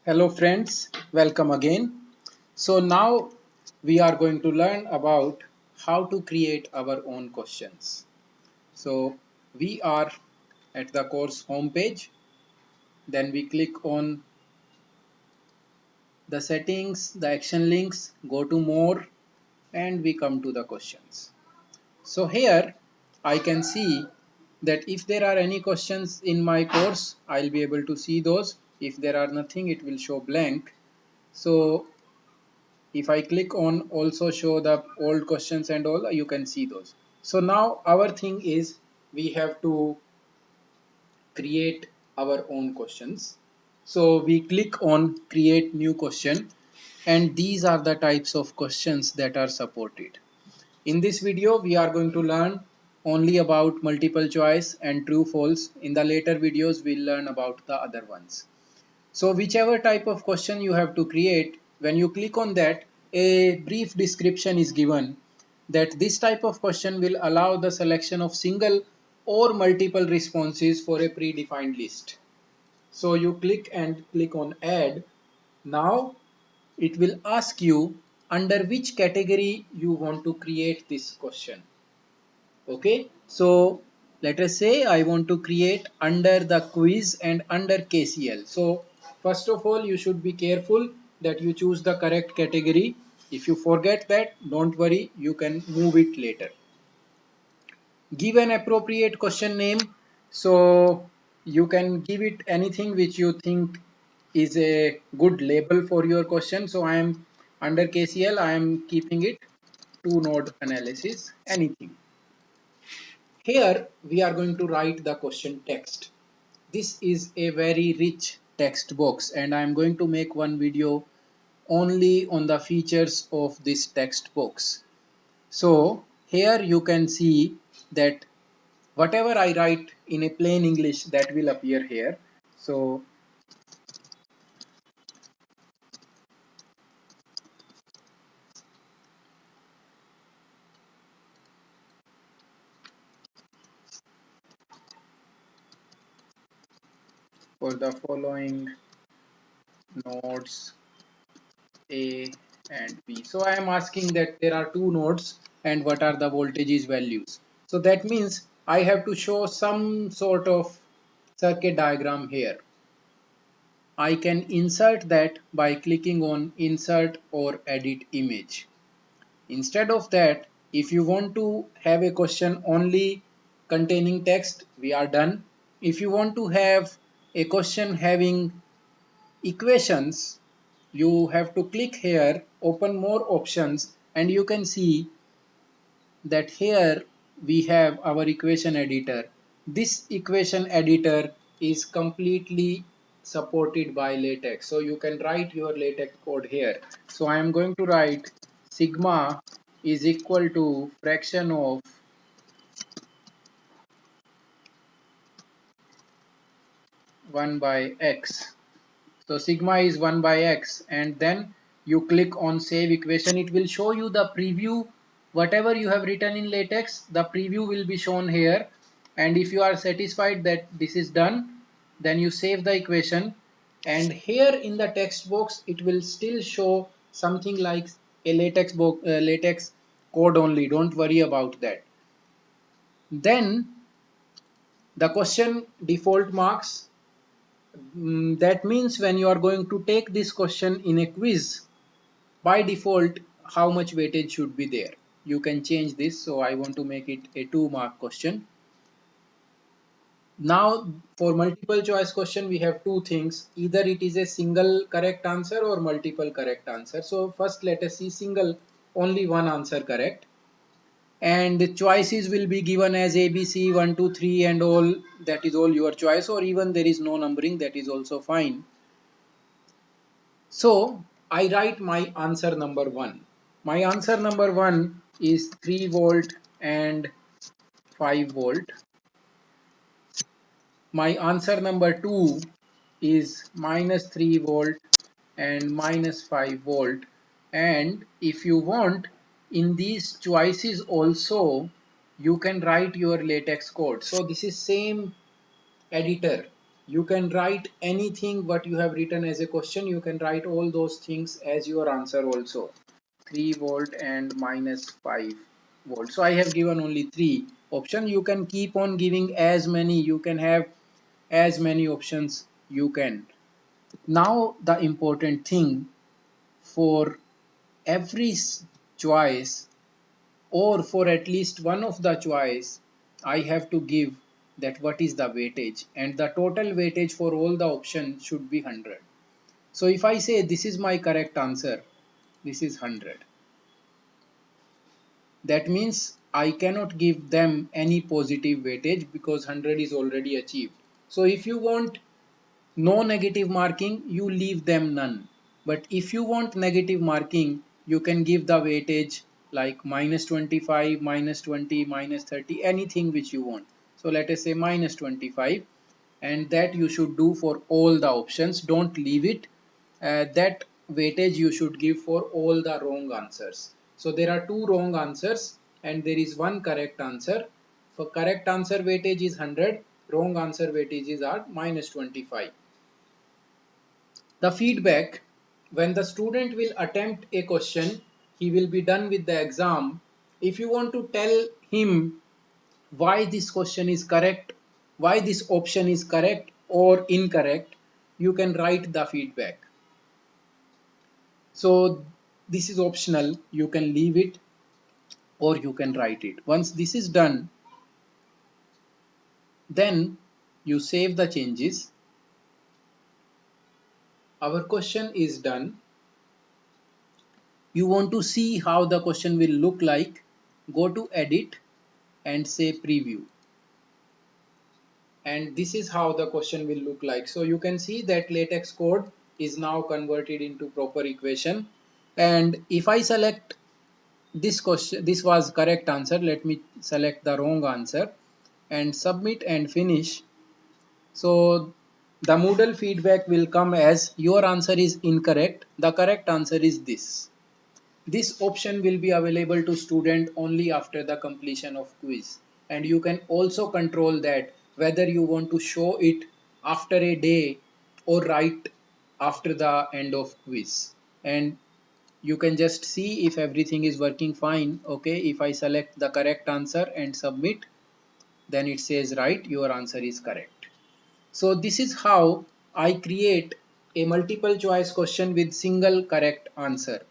Hello friends, welcome again. So now we are going to learn about how to create our own questions. So we are at the course homepage, then we click on the settings, the action links, go to more and we come to the questions. So here I can see that if there are any questions in my course, I'll be able to see those. If there are nothing, it will show blank. So if I click on also show the old questions and all, you can see those. So now our thing is we have to create our own questions. So we click on create new question and these are the types of questions that are supported. In this video we are going to learn only about multiple choice and true false. In the later videos we'll learn about the other ones. So whichever type of question you have to create, when you click on that, a brief description is given that this type of question will allow the selection of single or multiple responses for a predefined list. So you click on add. Now it will ask you under which category you want to create this question. Okay, so let us say I want to create under the quiz and under KCL. So first of all, you should be careful that you choose the correct category. If you forget that, don't worry, you can move it later. Give an appropriate question name. So you can give it anything which you think is a good label for your question. So I am under KCL, I am keeping it two node analysis, anything. Here we are going to write the question text. This is a very rich text box and I am going to make one video only on the features of this text box. So here you can see that whatever I write in a plain English that will appear here. So for the following nodes A and B. So I am asking that there are two nodes and what are the voltages values. So that means I have to show some sort of circuit diagram here. I can insert that by clicking on insert or edit image. Instead of that, if you want to have a question only containing text, we are done. If you want to have a question having equations, you have to click here, open more options, and you can see that here we have our equation editor. This equation editor is completely supported by LaTeX. So you can write your LaTeX code here. So I am going to write sigma is equal to fraction of 1 by x. So sigma is 1 by x and then you click on save equation. It will show you the preview. Whatever you have written in LaTeX, the preview will be shown here. And if you are satisfied that this is done, then you save the equation. And here in the text box, it will still show something like a LaTeX code only. Don't worry about that. Then the question default marks. That means when you are going to take this question in a quiz, by default, how much weightage should be there? You can change this. So I want to make it a 2-mark question. Now for multiple choice question, we have two things. Either it is a single correct answer or multiple correct answer. So first let us see single, only one answer correct. And the choices will be given as ABC 1 2 3 and all, that is all your choice, or even there is no numbering, that is also fine. So I write my answer number 1. My answer number 1 is 3 volt and 5 volt. My answer number 2 is minus 3 volt and minus 5 volt. And if you want, in these choices also you can write your LaTeX code. So this is same editor. You can write anything what you have written as a question. You can write all those things as your answer also. 3 volt and minus 5 volt. So I have given only 3 options. You can keep on giving as many. You can have as many options you can. Now the important thing, for every choice, or for at least one of the choice, I have to give that what is the weightage, and the total weightage for all the options should be 100. So if I say this is my correct answer, this is 100. That means I cannot give them any positive weightage because 100 is already achieved. So if you want no negative marking, you leave them none. But if you want negative marking, you can give the weightage like minus 25, minus 20, minus 30, anything which you want. So let us say minus 25, and that you should do for all the options. Don't leave it. That weightage you should give for all the wrong answers. So there are two wrong answers and there is one correct answer. For correct answer weightage is 100, wrong answer weightages are minus 25. The feedback: when the student will attempt a question, he will be done with the exam. If you want to tell him why this question is correct, why this option is correct or incorrect, you can write the feedback. So this is optional, you can leave it or you can write it. Once this is done, then you save the changes. Our question is done. You want to see how the question will look like, go to edit and say preview, and this is how the question will look like. So you can see that latex code is now converted into proper equation. And if I select this question, this was correct answer, let me select the wrong answer and submit and finish. So the Moodle feedback will come as your answer is incorrect, the correct answer is this. This option will be available to student only after the completion of quiz, and you can also control that whether you want to show it after a day or right after the end of quiz. And you can just see if everything is working fine. Okay, if I select the correct answer and submit, then it says right, your answer is correct. So this is how I create a multiple choice question with single correct answer.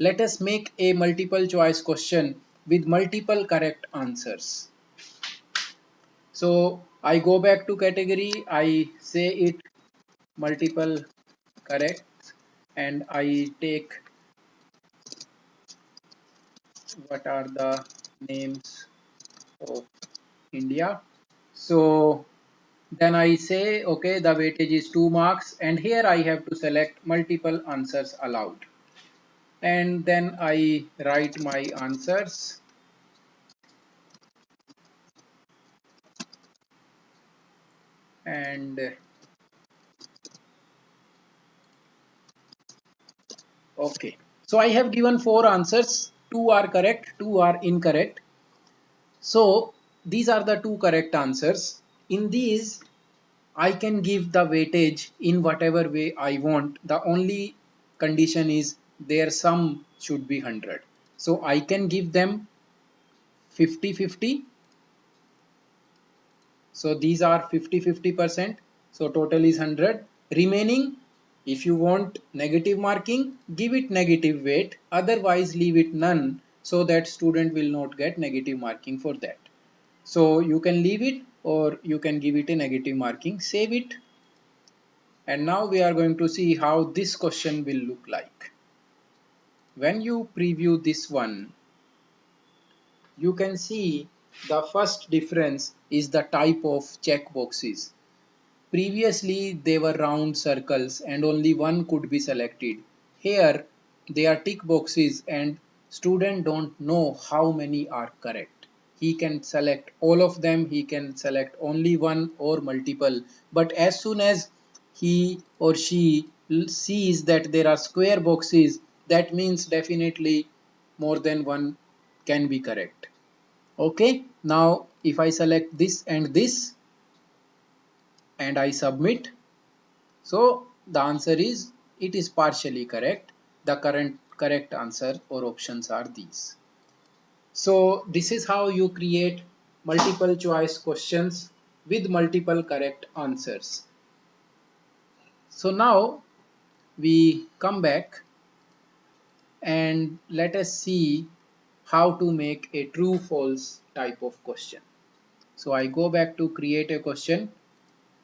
Let us make a multiple choice question with multiple correct answers. So I go back to category, I say it multiple correct, and I take what are the names of India. So then I say okay, the weightage is 2 marks, and here I have to select multiple answers allowed. And then I write my answers, and okay, so I have given 4 answers, 2 are correct, 2 are incorrect. So these are the 2 correct answers. In these I can give the weightage in whatever way I want. The only condition is their sum should be 100. So I can give them 50-50. So these are 50-50%. So total is 100. Remaining, if you want negative marking, give it negative weight. Otherwise, leave it none so that student will not get negative marking for that. So you can leave it or you can give it a negative marking. Save it. And now we are going to see how this question will look like. When you preview this one, you can see the first difference is the type of check boxes. Previously, they were round circles and only one could be selected. Here, they are tick boxes and student don't know how many are correct. He can select all of them, he can select only one or multiple. But as soon as he or she sees that there are square boxes, that means definitely more than one can be correct. Okay, now if I select this and this, and I submit. So the answer is, it is partially correct. The current correct answer or options are these. So this is how you create multiple choice questions with multiple correct answers. So now we come back and let us see how to make a true false type of question. So I go back to create a question,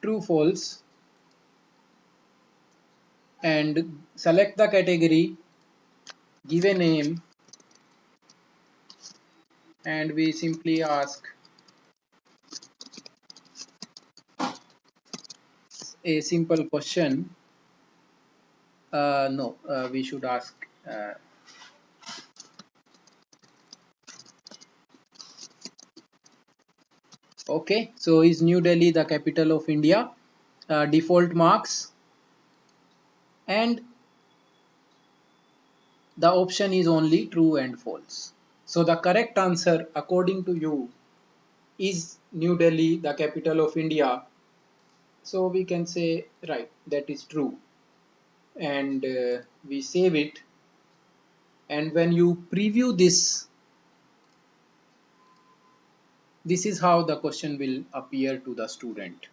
true false, and select the category, give a name, and we simply ask a simple question. No, we should ask. Okay, so is New Delhi the capital of India? Default marks, and the option is only true and false. So the correct answer according to you is New Delhi the capital of India. So we can say, right, that is true, and we save it. And when you preview this, this is how the question will appear to the student.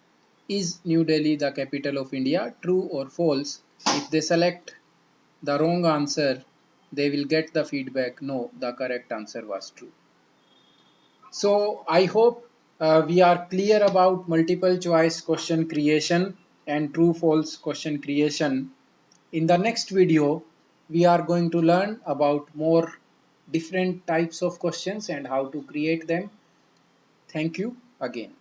Is New Delhi the capital of India? True or false? If they select the wrong answer, they will get the feedback, no, the correct answer was true. So I hope we are clear about multiple choice question creation and true false question creation. In the next video, we are going to learn about more different types of questions and how to create them. Thank you again.